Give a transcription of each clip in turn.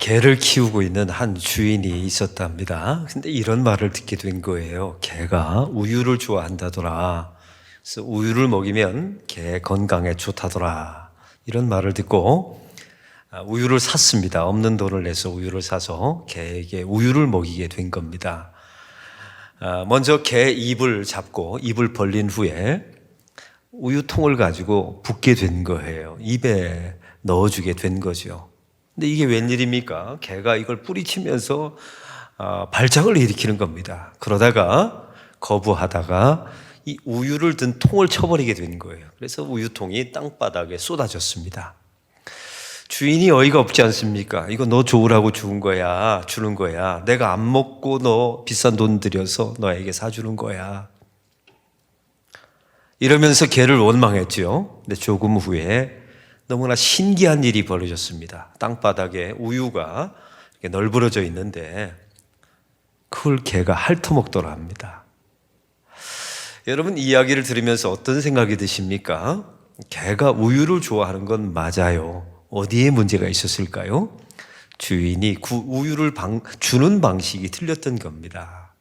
개를 키우고 있는 한 주인이 있었답니다. 근데 이런 말을 듣게 된 거예요. 개가 우유를 좋아한다더라. 그래서 우유를 먹이면 개 건강에 좋다더라. 이런 말을 듣고 우유를 샀습니다. 없는 돈을 내서 우유를 사서 개에게 우유를 먹이게 된 겁니다. 먼저 개 입을 잡고 입을 벌린 후에 우유통을 가지고 붓게 된 거예요. 입에 넣어주게 된 거죠. 근데 이게 웬일입니까? 개가 이걸 뿌리치면서 발작을 일으키는 겁니다. 그러다가 거부하다가 이 우유를 든 통을 쳐버리게 된 거예요. 그래서 우유통이 땅바닥에 쏟아졌습니다. 주인이 어이가 없지 않습니까? 이거 너 좋으라고 주는 거야. 내가 안 먹고 너 비싼 돈 들여서 너에게 사주는 거야. 이러면서 개를 원망했죠. 근데 조금 후에 너무나 신기한 일이 벌어졌습니다. 땅바닥에 우유가 이렇게 널브러져 있는데 그걸 개가 핥아먹더라 합니다. 여러분, 이 이야기를 들으면서 어떤 생각이 드십니까? 개가 우유를 좋아하는 건 맞아요. 어디에 문제가 있었을까요? 주인이 우유를 주는 방식이 틀렸던 겁니다.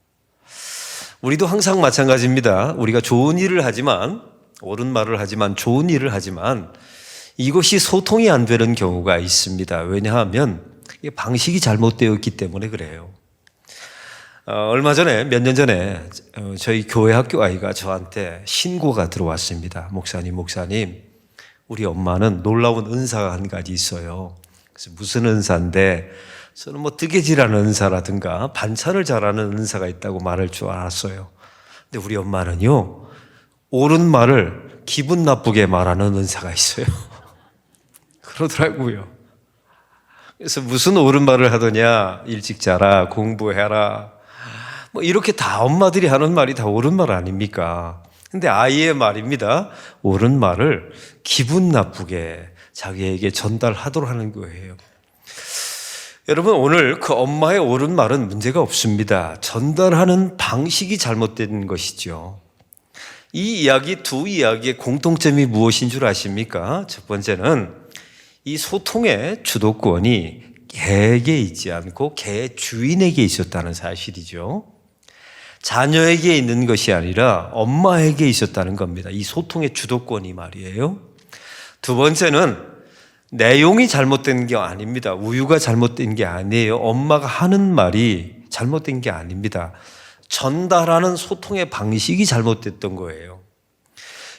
우리도 항상 마찬가지입니다. 우리가 좋은 일을 하지만, 옳은 말을 하지만, 좋은 일을 하지만 이것이 소통이 안 되는 경우가 있습니다. 왜냐하면 방식이 잘못되었기 때문에 그래요. 얼마 전에, 몇 년 전에 저희 교회 학교 아이가 저한테 신고가 들어왔습니다. 목사님, 우리 엄마는 놀라운 은사가 한 가지 있어요. 그래서 무슨 은사인데, 저는 뭐 뜨개질하는 은사라든가 반찬을 잘하는 은사가 있다고 말할 줄 알았어요. 근데 우리 엄마는요, 옳은 말을 기분 나쁘게 말하는 은사가 있어요. 그러더라고요. 그래서 무슨 옳은 말을 하더냐, 일찍 자라, 공부해라, 뭐 이렇게 다 엄마들이 하는 말이 다 옳은 말 아닙니까? 근데 아이의 말입니다. 옳은 말을 기분 나쁘게 자기에게 전달하도록 하는 거예요. 여러분, 오늘 그 엄마의 옳은 말은 문제가 없습니다. 전달하는 방식이 잘못된 것이죠. 이 이야기, 두 이야기의 공통점이 무엇인 줄 아십니까? 첫 번째는 이 소통의 주도권이 개에게 있지 않고 개 주인에게 있었다는 사실이죠. 자녀에게 있는 것이 아니라 엄마에게 있었다는 겁니다. 이 소통의 주도권이 말이에요. 두 번째는 내용이 잘못된 게 아닙니다. 우유가 잘못된 게 아니에요. 엄마가 하는 말이 잘못된 게 아닙니다. 전달하는 소통의 방식이 잘못됐던 거예요.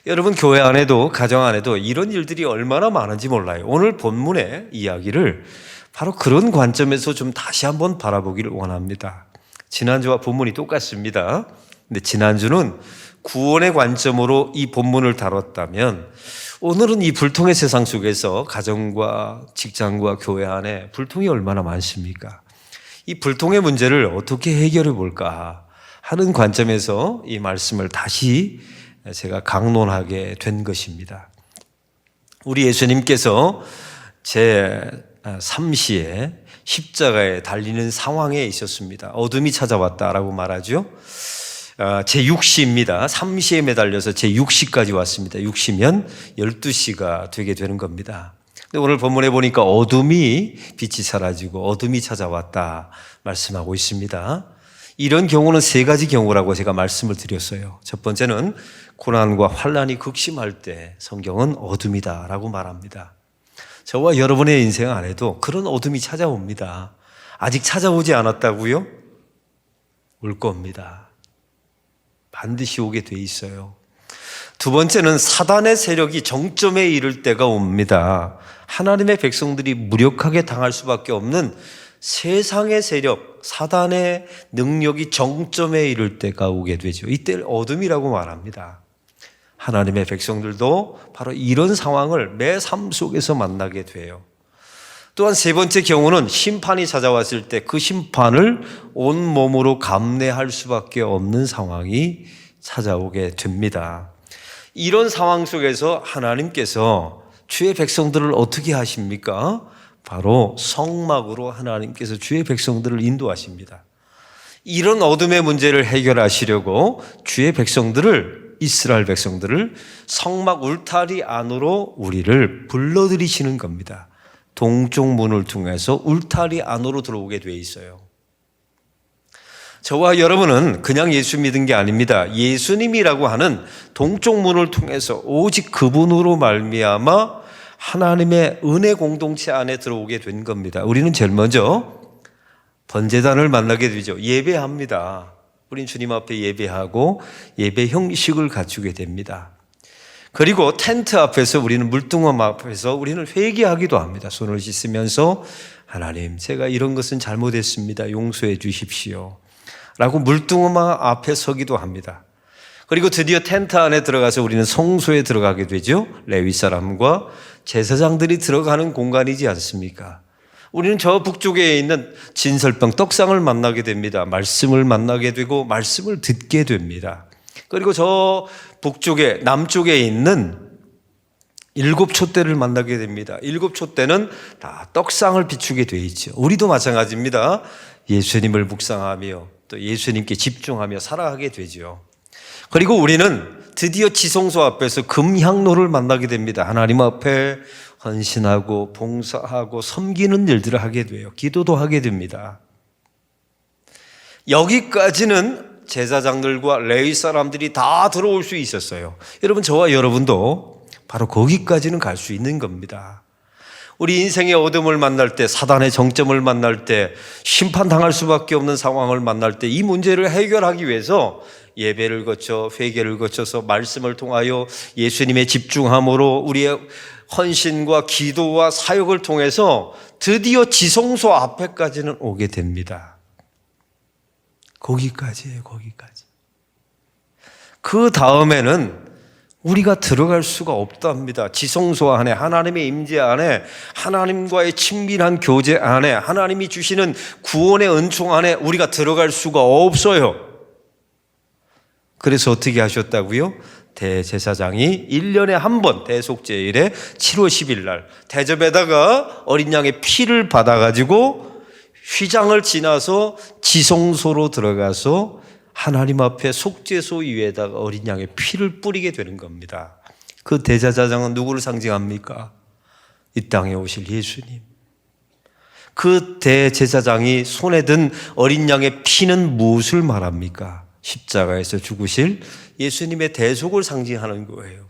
여러분, 교회 안에도 가정 안에도 이런 일들이 얼마나 많은지 몰라요. 오늘 본문의 이야기를 바로 그런 관점에서 좀 다시 한번 바라보기를 원합니다. 지난주와 본문이 똑같습니다. 근데 지난주는 구원의 관점으로 이 본문을 다뤘다면 오늘은 이 불통의 세상 속에서 가정과 직장과 교회 안에 불통이 얼마나 많습니까? 이 불통의 문제를 어떻게 해결해 볼까 하는 관점에서 이 말씀을 다시 제가 강론하게 된 것입니다. 우리 예수님께서 제3시에 십자가에 달리는 상황에 있었습니다. 어둠이 찾아왔다라고 말하죠. 제6시입니다. 3시에 매달려서 제6시까지 왔습니다. 6시면 12시가 되게 되는 겁니다. 근데 오늘 본문에 보니까 어둠이 빛이 사라지고 어둠이 찾아왔다 말씀하고 있습니다. 이런 경우는 세 가지 경우라고 제가 말씀을 드렸어요. 첫 번째는 고난과 환난이 극심할 때 성경은 어둠이다라고 말합니다. 저와 여러분의 인생 안에도 그런 어둠이 찾아옵니다. 아직 찾아오지 않았다고요? 올 겁니다. 반드시 오게 돼 있어요. 두 번째는 사단의 세력이 정점에 이를 때가 옵니다. 하나님의 백성들이 무력하게 당할 수밖에 없는 세상의 세력, 사단의 능력이 정점에 이를 때가 오게 되죠. 이때를 어둠이라고 말합니다. 하나님의 백성들도 바로 이런 상황을 매 삶 속에서 만나게 돼요. 또한 세 번째 경우는 심판이 찾아왔을 때 그 심판을 온 몸으로 감내할 수밖에 없는 상황이 찾아오게 됩니다. 이런 상황 속에서 하나님께서 주의 백성들을 어떻게 하십니까? 바로 성막으로 하나님께서 주의 백성들을 인도하십니다. 이런 어둠의 문제를 해결하시려고 주의 백성들을, 이스라엘 백성들을 성막 울타리 안으로 우리를 불러들이시는 겁니다. 동쪽 문을 통해서 울타리 안으로 들어오게 돼 있어요. 저와 여러분은 그냥 예수 믿은 게 아닙니다. 예수님이라고 하는 동쪽 문을 통해서 오직 그분으로 말미암아 하나님의 은혜 공동체 안에 들어오게 된 겁니다. 우리는 제일 먼저 번제단을 만나게 되죠. 예배합니다. 우린 주님 앞에 예배하고 예배 형식을 갖추게 됩니다. 그리고 텐트 앞에서 우리는 물두멍 앞에서 우리는 회개하기도 합니다. 손을 씻으면서 하나님, 제가 이런 것은 잘못했습니다. 용서해 주십시오. 라고 물두멍 앞에 서기도 합니다. 그리고 드디어 텐트 안에 들어가서 우리는 성소에 들어가게 되죠. 레위 사람과 제사장들이 들어가는 공간이지 않습니까? 우리는 저 북쪽에 있는 진설병 떡상을 만나게 됩니다. 말씀을 만나게 되고 말씀을 듣게 됩니다. 그리고 저 북쪽에 남쪽에 있는 일곱 촛대를 만나게 됩니다. 일곱 촛대는 다 떡상을 비추게 되어 있죠. 우리도 마찬가지입니다. 예수님을 묵상하며 또 예수님께 집중하며 살아가게 되죠. 그리고 우리는 드디어 지성소 앞에서 금향로를 만나게 됩니다. 하나님 앞에 헌신하고 봉사하고 섬기는 일들을 하게 돼요. 기도도 하게 됩니다. 여기까지는 제사장들과 레위 사람들이 다 들어올 수 있었어요. 여러분, 저와 여러분도 바로 거기까지는 갈 수 있는 겁니다. 우리 인생의 어둠을 만날 때, 사단의 정점을 만날 때, 심판당할 수밖에 없는 상황을 만날 때 이 문제를 해결하기 위해서 예배를 거쳐 회개를 거쳐서 말씀을 통하여 예수님의 집중함으로 우리의 헌신과 기도와 사역을 통해서 드디어 지성소 앞에까지는 오게 됩니다. 거기까지예요, 거기까지. 그 다음에는 우리가 들어갈 수가 없답니다. 지성소 안에, 하나님의 임재 안에, 하나님과의 친밀한 교제 안에, 하나님이 주시는 구원의 은총 안에 우리가 들어갈 수가 없어요. 그래서 어떻게 하셨다고요? 대제사장이 1년에 한 번 대속제일에 7월 10일 날 대접에다가 어린 양의 피를 받아가지고 휘장을 지나서 지성소로 들어가서 하나님 앞에 속죄소 위에다가 어린 양의 피를 뿌리게 되는 겁니다. 그 대제사장은 누구를 상징합니까? 이 땅에 오실 예수님. 그 대제사장이 손에 든 어린 양의 피는 무엇을 말합니까? 십자가에서 죽으실 예수님의 대속을 상징하는 거예요.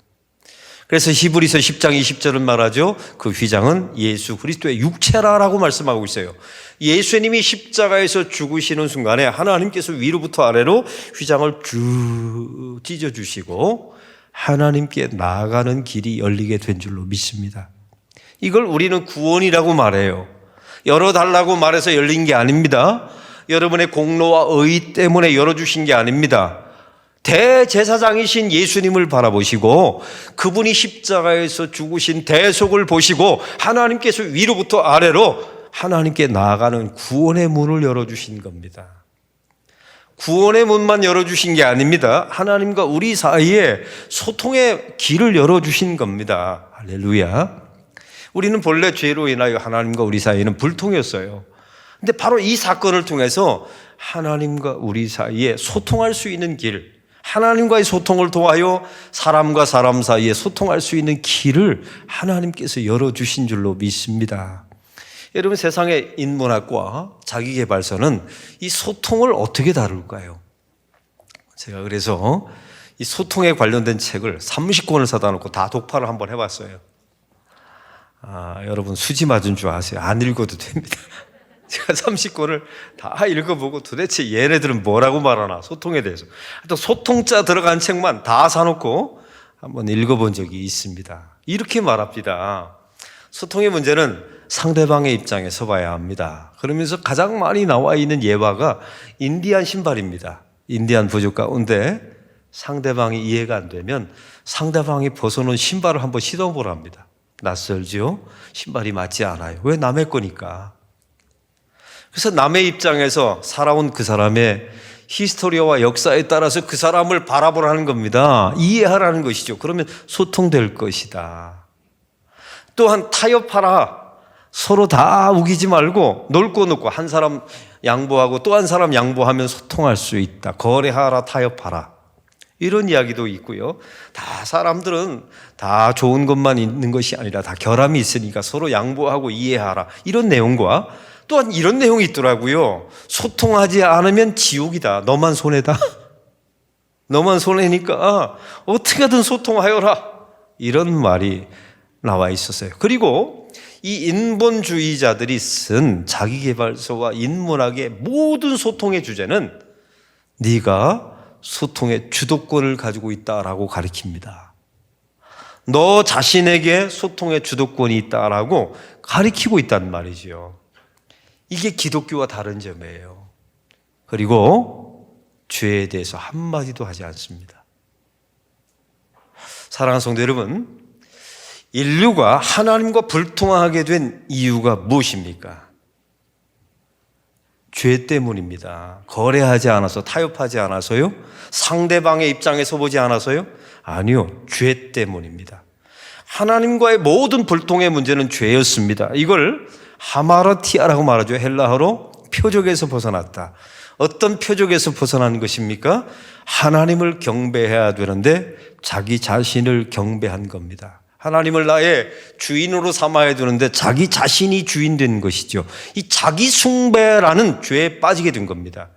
그래서 히브리서 10장 20절은 말하죠. 그 휘장은 예수 그리스도의 육체라라고 말씀하고 있어요. 예수님이 십자가에서 죽으시는 순간에 하나님께서 위로부터 아래로 휘장을 쭉 찢어주시고 하나님께 나아가는 길이 열리게 된 줄로 믿습니다. 이걸 우리는 구원이라고 말해요. 열어달라고 말해서 열린 게 아닙니다. 여러분의 공로와 의 때문에 열어주신 게 아닙니다. 대제사장이신 예수님을 바라보시고 그분이 십자가에서 죽으신 대속을 보시고 하나님께서 위로부터 아래로 하나님께 나아가는 구원의 문을 열어주신 겁니다. 구원의 문만 열어주신 게 아닙니다. 하나님과 우리 사이에 소통의 길을 열어주신 겁니다. 할렐루야. 우리는 본래 죄로 인하여 하나님과 우리 사이에는 불통이었어요. 근데 바로 이 사건을 통해서 하나님과 우리 사이에 소통할 수 있는 길, 하나님과의 소통을 통하여 사람과 사람 사이에 소통할 수 있는 길을 하나님께서 열어주신 줄로 믿습니다. 여러분, 세상의 인문학과 자기계발서는 이 소통을 어떻게 다룰까요? 제가 그래서 이 소통에 관련된 책을 30권을 사다 놓고 다 독파를 한번 해봤어요. 여러분 수지 맞은 줄 아세요? 안 읽어도 됩니다. 제가 30권을 다 읽어보고 도대체 얘네들은 뭐라고 말하나 소통에 대해서 또 소통자 들어간 책만 다 사놓고 한번 읽어본 적이 있습니다. 이렇게 말합니다. 소통의 문제는 상대방의 입장에 서봐야 합니다. 그러면서 가장 많이 나와 있는 예화가 인디안 신발입니다. 인디안 부족 가운데 상대방이 이해가 안 되면 상대방이 벗어놓은 신발을 한번 시도해보랍니다. 낯설죠? 신발이 맞지 않아요. 왜? 남의 거니까. 그래서 남의 입장에서 살아온 그 사람의 히스토리와 역사에 따라서 그 사람을 바라보라는 겁니다. 이해하라는 것이죠. 그러면 소통될 것이다. 또한 타협하라. 서로 다 우기지 말고 놀고 놓고 한 사람 양보하고 또 한 사람 양보하면 소통할 수 있다. 거래하라, 타협하라. 이런 이야기도 있고요. 다 사람들은 다 좋은 것만 있는 것이 아니라 다 결함이 있으니까 서로 양보하고 이해하라. 이런 내용과 또한 이런 내용이 있더라고요. 소통하지 않으면 지옥이다. 너만 손해다. 너만 손해니까 어떻게든 소통하여라. 이런 말이 나와 있었어요. 그리고 이 인본주의자들이 쓴 자기계발서와 인문학의 모든 소통의 주제는 네가 소통의 주도권을 가지고 있다라고 가리킵니다. 너 자신에게 소통의 주도권이 있다라고 가리키고 있단 말이지요. 이게 기독교와 다른 점이에요. 그리고 죄에 대해서 한마디도 하지 않습니다. 사랑하는 성도 여러분, 인류가 하나님과 불통하게 된 이유가 무엇입니까? 죄 때문입니다. 거래하지 않아서, 타협하지 않아서요? 상대방의 입장에 서보지 않아서요? 아니요, 죄 때문입니다. 하나님과의 모든 불통의 문제는 죄였습니다. 이걸 하마르티아라고 말하죠. 헬라어로 표적에서 벗어났다. 어떤 표적에서 벗어난 것입니까? 하나님을 경배해야 되는데 자기 자신을 경배한 겁니다. 하나님을 나의 주인으로 삼아야 되는데 자기 자신이 주인 된 것이죠. 이 자기 숭배라는 죄에 빠지게 된 겁니다.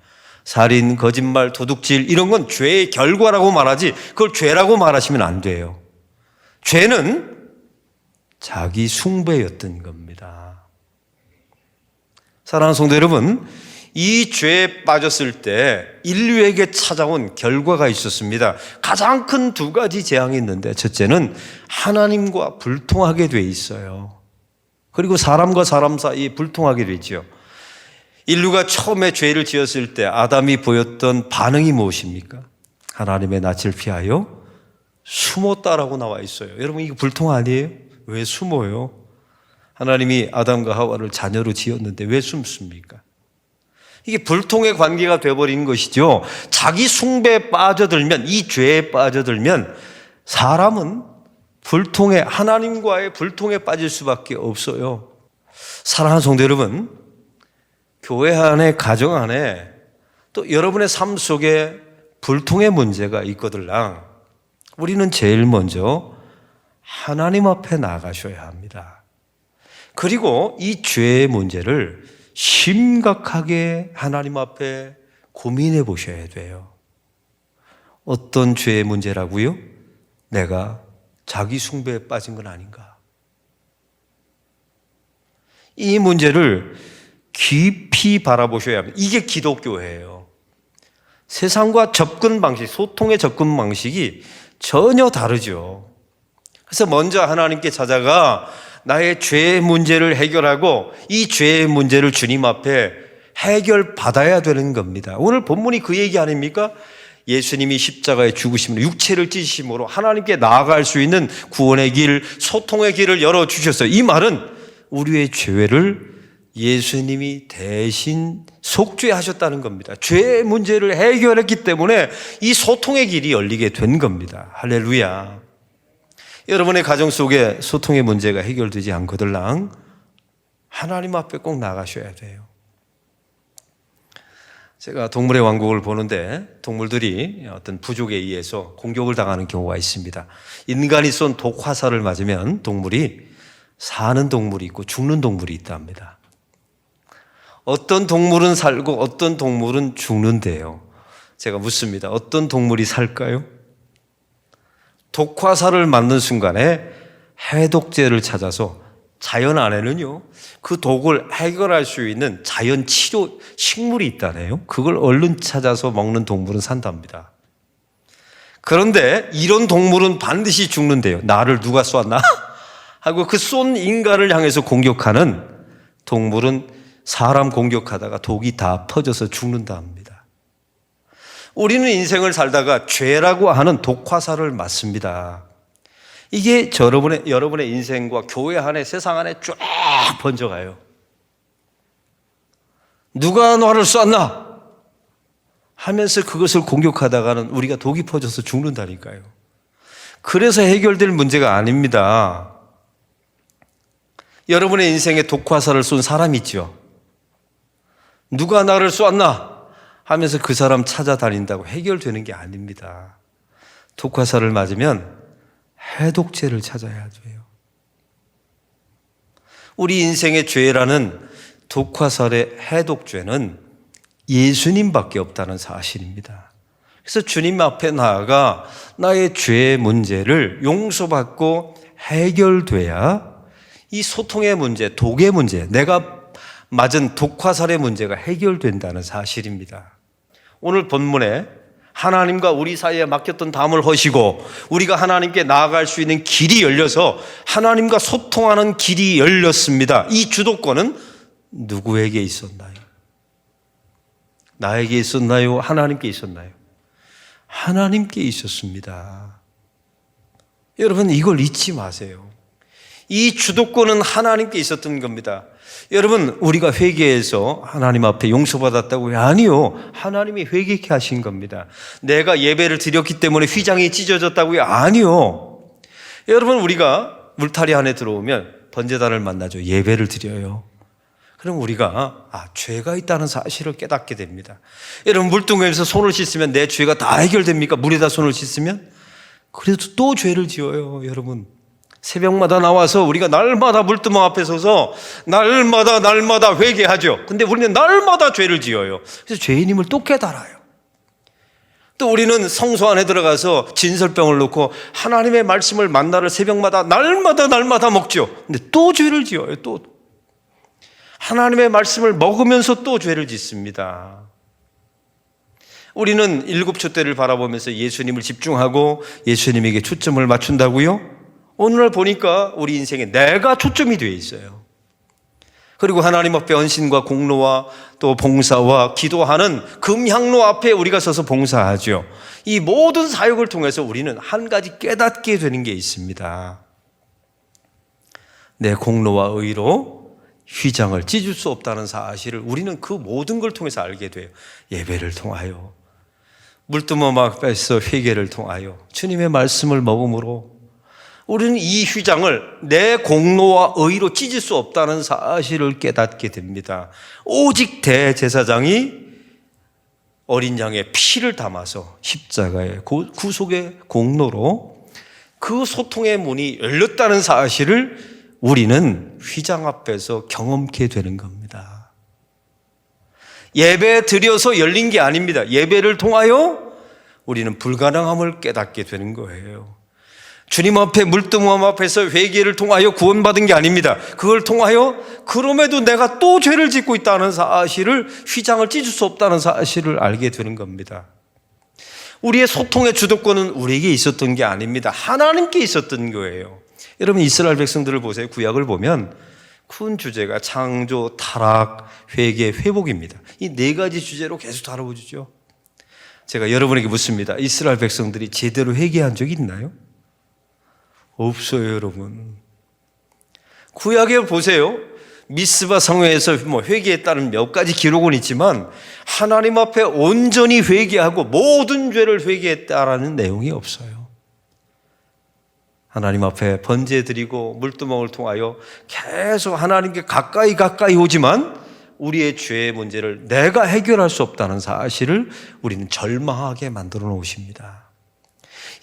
살인, 거짓말, 도둑질 이런 건 죄의 결과라고 말하지 그걸 죄라고 말하시면 안 돼요. 죄는 자기 숭배였던 겁니다. 사랑하는 성도 여러분, 이 죄에 빠졌을 때 인류에게 찾아온 결과가 있었습니다. 가장 큰 두 가지 재앙이 있는데 첫째는 하나님과 불통하게 돼 있어요. 그리고 사람과 사람 사이에 불통하게 되죠. 인류가 처음에 죄를 지었을 때 아담이 보였던 반응이 무엇입니까? 하나님의 낯을 피하여 숨었다라고 나와 있어요. 여러분 이거 불통 아니에요? 왜 숨어요? 하나님이 아담과 하와를 자녀로 지었는데 왜 숨습니까? 이게 불통의 관계가 되어버린 것이죠. 자기 숭배에 빠져들면, 이 죄에 빠져들면 사람은 불통에, 하나님과의 불통에 빠질 수밖에 없어요. 사랑하는 성도 여러분, 교회 안에, 가정 안에 또 여러분의 삶 속에 불통의 문제가 있거들랑 우리는 제일 먼저 하나님 앞에 나가셔야 합니다. 그리고 이 죄의 문제를 심각하게 하나님 앞에 고민해 보셔야 돼요. 어떤 죄의 문제라고요? 내가 자기 숭배에 빠진 건 아닌가? 이 문제를 깊이 바라보셔야 합니다. 이게 기독교예요. 세상과 접근 방식, 소통의 접근 방식이 전혀 다르죠. 그래서 먼저 하나님께 찾아가 나의 죄의 문제를 해결하고 이 죄의 문제를 주님 앞에 해결받아야 되는 겁니다. 오늘 본문이 그 얘기 아닙니까? 예수님이 십자가에 죽으심으로 육체를 찢으심으로 하나님께 나아갈 수 있는 구원의 길, 소통의 길을 열어주셨어요. 이 말은 우리의 죄를 예수님이 대신 속죄하셨다는 겁니다. 죄의 문제를 해결했기 때문에 이 소통의 길이 열리게 된 겁니다. 할렐루야. 여러분의 가정 속에 소통의 문제가 해결되지 않거들랑 하나님 앞에 꼭 나가셔야 돼요. 제가 동물의 왕국을 보는데 동물들이 어떤 부족에 의해서 공격을 당하는 경우가 있습니다. 인간이 쏜 독화살을 맞으면 동물이 사는 동물이 있고 죽는 동물이 있답니다. 어떤 동물은 살고 어떤 동물은 죽는데요. 제가 묻습니다. 어떤 동물이 살까요? 독화살을 맞는 순간에 해독제를 찾아서 자연 안에는요, 그 독을 해결할 수 있는 자연 치료 식물이 있다네요. 그걸 얼른 찾아서 먹는 동물은 산답니다. 그런데 이런 동물은 반드시 죽는데요. 나를 누가 쐈나? 하고 그 쏜 인간을 향해서 공격하는 동물은 사람 공격하다가 독이 다 퍼져서 죽는다 합니다. 우리는 인생을 살다가 죄라고 하는 독화살을 맞습니다. 이게 여러분의 인생과 교회 안에 세상 안에 쫙 번져가요. 누가 너를 쐈나? 하면서 그것을 공격하다가는 우리가 독이 퍼져서 죽는다니까요. 그래서 해결될 문제가 아닙니다. 여러분의 인생에 독화살을 쏜 사람이 있죠. 누가 나를 쐈나? 하면서 그 사람 찾아다닌다고 해결되는 게 아닙니다. 독화살을 맞으면 해독제를 찾아야 돼요. 우리 인생의 죄라는 독화살의 해독제는 예수님밖에 없다는 사실입니다. 그래서 주님 앞에 나아가 나의 죄의 문제를 용서받고 해결돼야 이 소통의 문제, 독의 문제, 내가 맞은 독화살의 문제가 해결된다는 사실입니다. 오늘 본문에 하나님과 우리 사이에 막혔던 담을 허시고 우리가 하나님께 나아갈 수 있는 길이 열려서 하나님과 소통하는 길이 열렸습니다. 이 주도권은 누구에게 있었나요? 나에게 있었나요? 하나님께 있었나요? 하나님께 있었습니다. 여러분, 이걸 잊지 마세요. 이 주도권은 하나님께 있었던 겁니다. 여러분, 우리가 회개해서 하나님 앞에 용서받았다고요? 아니요. 하나님이 회개케 하신 겁니다. 내가 예배를 드렸기 때문에 휘장이 찢어졌다고요? 아니요. 여러분, 우리가 물타리 안에 들어오면 번제단을 만나죠. 예배를 드려요. 그럼 우리가 죄가 있다는 사실을 깨닫게 됩니다. 여러분, 물동에서 손을 씻으면 내 죄가 다 해결됩니까? 물에다 손을 씻으면? 그래도 또 죄를 지어요. 여러분, 새벽마다 나와서 우리가 날마다 물두멍 앞에 서서 날마다 회개하죠. 근데 우리는 날마다 죄를 지어요. 그래서 죄인임을 또 깨달아요. 또 우리는 성소 안에 들어가서 진설병을 놓고 하나님의 말씀을 만나를 새벽마다 날마다 먹죠. 근데 또 죄를 지어요. 또 하나님의 말씀을 먹으면서 또 죄를 짓습니다. 우리는 일곱촛대를 바라보면서 예수님을 집중하고 예수님에게 초점을 맞춘다고요? 오늘날 보니까 우리 인생에 내가 초점이 되어 있어요. 그리고 하나님 앞에 헌신과 공로와 또 봉사와 기도하는 금향로 앞에 우리가 서서 봉사하죠. 이 모든 사역을 통해서 우리는 한 가지 깨닫게 되는 게 있습니다. 내 공로와 의로 휘장을 찢을 수 없다는 사실을 우리는 그 모든 걸 통해서 알게 돼요. 예배를 통하여, 물두멍 앞에서 회개를 통하여, 주님의 말씀을 먹음으로 우리는 이 휘장을 내 공로와 의로 찢을 수 없다는 사실을 깨닫게 됩니다. 오직 대제사장이 어린 양의 피를 담아서 십자가의 구속의 공로로 그 소통의 문이 열렸다는 사실을 우리는 휘장 앞에서 경험케 되는 겁니다. 예배 드려서 열린 게 아닙니다. 예배를 통하여 우리는 불가능함을 깨닫게 되는 거예요. 주님 앞에 물두멍 앞에서 회개를 통하여 구원받은 게 아닙니다. 그걸 통하여 그럼에도 내가 또 죄를 짓고 있다는 사실을, 휘장을 찢을 수 없다는 사실을 알게 되는 겁니다. 우리의 소통의 주도권은 우리에게 있었던 게 아닙니다. 하나님께 있었던 거예요. 여러분, 이스라엘 백성들을 보세요. 구약을 보면 큰 주제가 창조, 타락, 회개, 회복입니다. 이 네 가지 주제로 계속 다뤄보죠. 제가 여러분에게 묻습니다. 이스라엘 백성들이 제대로 회개한 적이 있나요? 없어요, 여러분. 구약에 보세요. 미스바 성회에서 회개했다는 몇 가지 기록은 있지만 하나님 앞에 온전히 회개하고 모든 죄를 회개했다라는 내용이 없어요. 하나님 앞에 번제드리고 물두멍을 통하여 계속 하나님께 가까이 오지만 우리의 죄의 문제를 내가 해결할 수 없다는 사실을 우리는 절망하게 만들어 놓으십니다.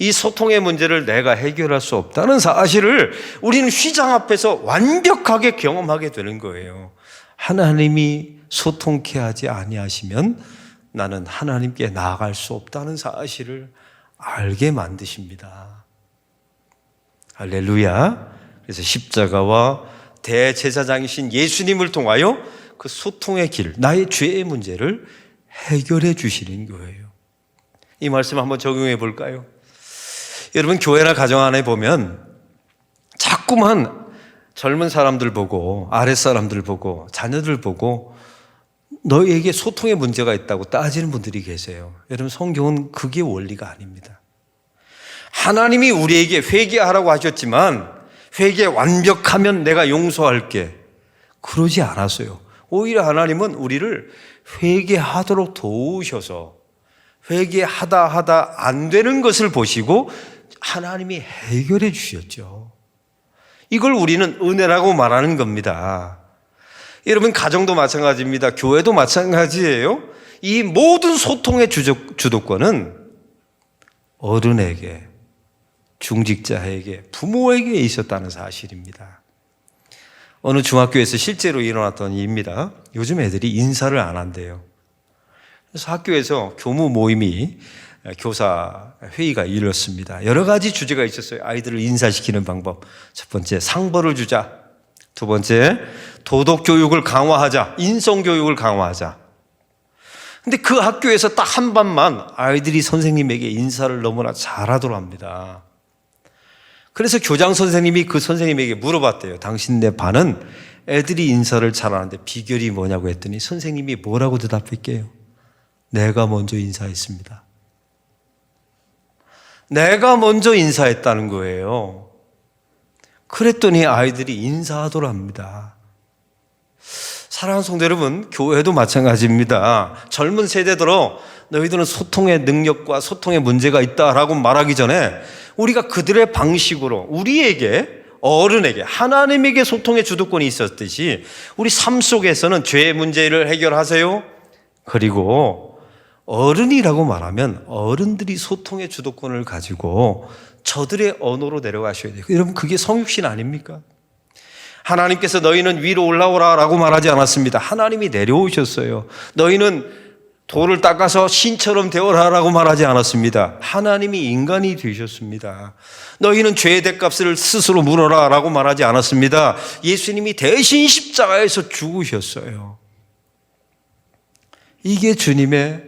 이 소통의 문제를 내가 해결할 수 없다는 사실을 우리는 휘장 앞에서 완벽하게 경험하게 되는 거예요. 하나님이 소통케 하지 아니하시면 나는 하나님께 나아갈 수 없다는 사실을 알게 만드십니다. 할렐루야. 그래서 십자가와 대제사장이신 예수님을 통하여 그 소통의 길, 나의 죄의 문제를 해결해 주시는 거예요. 이 말씀 한번 적용해 볼까요? 여러분, 교회나 가정 안에 보면 자꾸만 젊은 사람들 보고, 아랫사람들 보고, 자녀들 보고 너에게 소통의 문제가 있다고 따지는 분들이 계세요. 여러분, 성경은 그게 원리가 아닙니다. 하나님이 우리에게 회개하라고 하셨지만 회개 완벽하면 내가 용서할게, 그러지 않았어요. 오히려 하나님은 우리를 회개하도록 도우셔서 회개하다 안 되는 것을 보시고 하나님이 해결해 주셨죠. 이걸 우리는 은혜라고 말하는 겁니다. 여러분, 가정도 마찬가지입니다. 교회도 마찬가지예요. 이 모든 소통의 주도권은 어른에게, 중직자에게, 부모에게 있었다는 사실입니다. 어느 중학교에서 실제로 일어났던 일입니다. 요즘 애들이 인사를 안 한대요. 그래서 학교에서 교무 모임이, 교사 회의가 이뤘습니다. 여러 가지 주제가 있었어요. 아이들을 인사시키는 방법. 첫 번째, 상벌을 주자. 두 번째, 도덕 교육을 강화하자. 인성 교육을 강화하자. 근데 그 학교에서 딱 한 반만 아이들이 선생님에게 인사를 너무나 잘하도록 합니다. 그래서 교장 선생님이 그 선생님에게 물어봤대요. 당신네 반은 애들이 인사를 잘하는데 비결이 뭐냐고 했더니 선생님이 뭐라고 대답할게요? 내가 먼저 인사했습니다. 내가 먼저 인사했다는 거예요. 그랬더니 아이들이 인사하도록 합니다. 사랑하는 성도 여러분, 교회도 마찬가지입니다. 젊은 세대들어 너희들은 소통의 능력과 소통의 문제가 있다라고 말하기 전에 우리가 그들의 방식으로 우리에게, 어른에게, 하나님에게 소통의 주도권이 있었듯이 우리 삶 속에서는 죄의 문제를 해결하세요. 그리고 어른이라고 말하면 어른들이 소통의 주도권을 가지고 저들의 언어로 내려가셔야 돼요. 여러분, 그게 성육신 아닙니까? 하나님께서 너희는 위로 올라오라 라고 말하지 않았습니다. 하나님이 내려오셨어요. 너희는 돌을 닦아서 신처럼 되어라 라고 말하지 않았습니다. 하나님이 인간이 되셨습니다. 너희는 죄의 뎃값을 스스로 물어라 라고 말하지 않았습니다. 예수님이 대신 십자가에서 죽으셨어요. 이게 주님의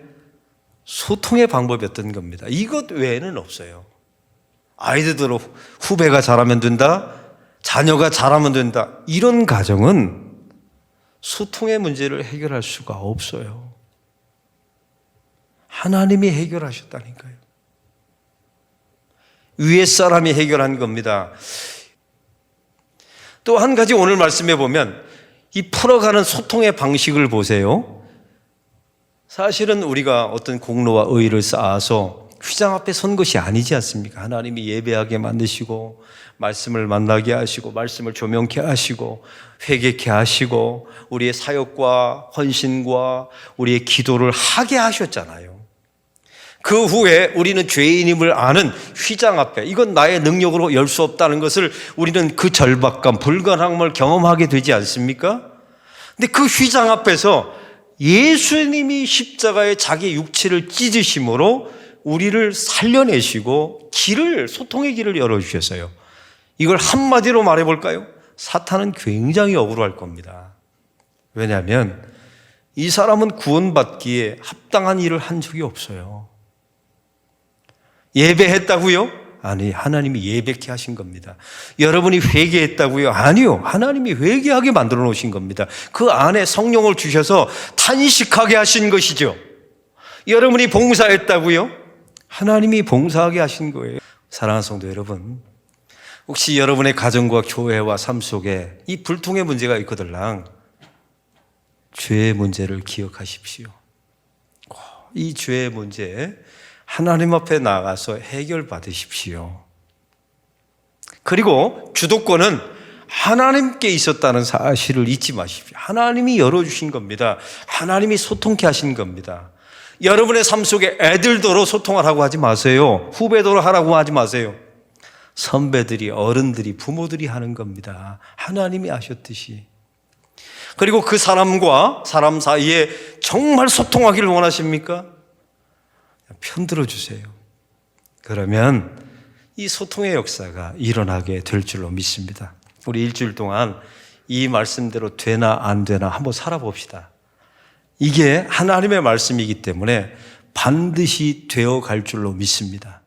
소통의 방법이었던 겁니다. 이것 외에는 없어요. 아이들도 후배가 잘하면 된다, 자녀가 잘하면 된다, 이런 가정은 소통의 문제를 해결할 수가 없어요. 하나님이 해결하셨다니까요. 위에 사람이 해결한 겁니다. 또 한 가지 오늘 말씀해 보면 이 풀어가는 소통의 방식을 보세요. 사실은 우리가 어떤 공로와 의의를 쌓아서 휘장 앞에 선 것이 아니지 않습니까? 하나님이 예배하게 만드시고 말씀을 만나게 하시고 말씀을 조명케 하시고 회개케 하시고 우리의 사역과 헌신과 우리의 기도를 하게 하셨잖아요. 그 후에 우리는 죄인임을 아는 휘장 앞에, 이건 나의 능력으로 열 수 없다는 것을 우리는 그 절박감, 불가능함을 경험하게 되지 않습니까? 근데 그 휘장 앞에서 예수님이 십자가에 자기 육체를 찢으심으로 우리를 살려내시고 소통의 길을 열어주셨어요. 이걸 한마디로 말해볼까요? 사탄은 굉장히 억울할 겁니다. 왜냐하면 이 사람은 구원받기에 합당한 일을 한 적이 없어요. 예배했다고요? 아니, 하나님이 예배케 하신 겁니다. 여러분이 회개했다고요? 아니요, 하나님이 회개하게 만들어 놓으신 겁니다. 그 안에 성령을 주셔서 탄식하게 하신 것이죠. 여러분이 봉사했다고요? 하나님이 봉사하게 하신 거예요. 사랑하는 성도 여러분, 혹시 여러분의 가정과 교회와 삶 속에 이 불통의 문제가 있거들랑 죄의 문제를 기억하십시오. 이 죄의 문제 하나님 앞에 나가서 해결받으십시오. 그리고 주도권은 하나님께 있었다는 사실을 잊지 마십시오. 하나님이 열어주신 겁니다. 하나님이 소통케 하신 겁니다. 여러분의 삶 속에 애들도로 소통을 하고 하지 마세요. 후배도로 하라고 하지 마세요. 선배들이, 어른들이, 부모들이 하는 겁니다. 하나님이 하셨듯이. 그리고 그 사람과 사람 사이에 정말 소통하기를 원하십니까? 편들어 주세요. 그러면 이 소통의 역사가 일어나게 될 줄로 믿습니다. 우리 일주일 동안 이 말씀대로 되나 안 되나 한번 살아봅시다. 이게 하나님의 말씀이기 때문에 반드시 되어 갈 줄로 믿습니다.